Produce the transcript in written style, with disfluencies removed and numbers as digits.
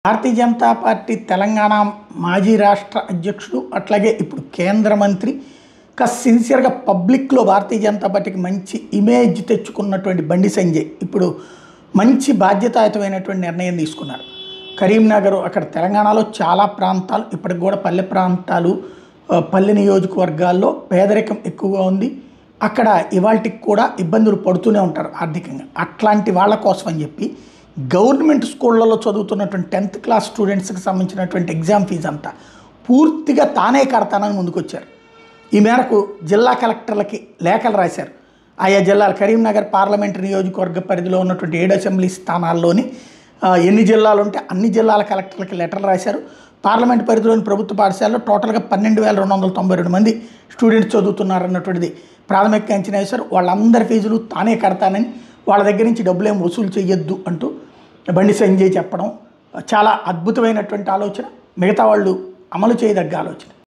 Bharatiya Janata party Telangana మాజీ రాష్ట్ర అధ్యక్షుడు అట్లాగే ఇప్పుడు కేంద్ర మంత్రి సిన్సియర్గా పబ్లిక్లో భారతీయ జనతా పార్టీకి మంచి ఇమేజ్ తెచ్చుకున్నటువంటి బండి సంజయ్ ఇప్పుడు మంచి బాధ్యతాయుతమైనటువంటి నిర్ణయం తీసుకున్నారు. కరీంనగర్ అక్కడ తెలంగాణలో చాలా ప్రాంతాలు ఇప్పటికి కూడా పల్లె ప్రాంతాలు పల్లె నియోజకవర్గాల్లో పేదరికం ఎక్కువగా ఉంది. అక్కడ ఇవాళకి కూడా ఇబ్బందులు పడుతూనే ఉంటారు ఆర్థికంగా. అట్లాంటి వాళ్ళ కోసం అని చెప్పి గవర్నమెంట్ స్కూళ్ళలో చదువుతున్నటువంటి 10th క్లాస్ స్టూడెంట్స్కి సంబంధించినటువంటి ఎగ్జామ్ ఫీజు అంతా పూర్తిగా తానే కడతానని ముందుకొచ్చారు. ఈ మేరకు జిల్లా కలెక్టర్లకి లేఖలు రాశారు. ఆయా జిల్లాలు కరీంనగర్ పార్లమెంటరీ నియోజకవర్గ పరిధిలో ఉన్నటువంటి 7 అసెంబ్లీ స్థానాల్లోని ఎన్ని జిల్లాలు ఉంటే అన్ని జిల్లాల కలెక్టర్లకి లెటర్లు రాశారు. పార్లమెంట్ పరిధిలోని ప్రభుత్వ పాఠశాలలో టోటల్గా 12,292 మంది స్టూడెంట్స్ చదువుతున్నారన్నటువంటిది ప్రాథమికంగా అంచనా వేశారు. వాళ్ళందరి ఫీజులు తానే కడతానని, వాళ్ళ దగ్గర నుంచి డబ్బులు ఏం వసూలు చేయొద్దు అంటూ బండి సంజయ్ చెప్పడం చాలా అద్భుతమైనటువంటి ఆలోచన. మిగతా వాళ్ళు అమలు చేయదగ్గ ఆలోచన.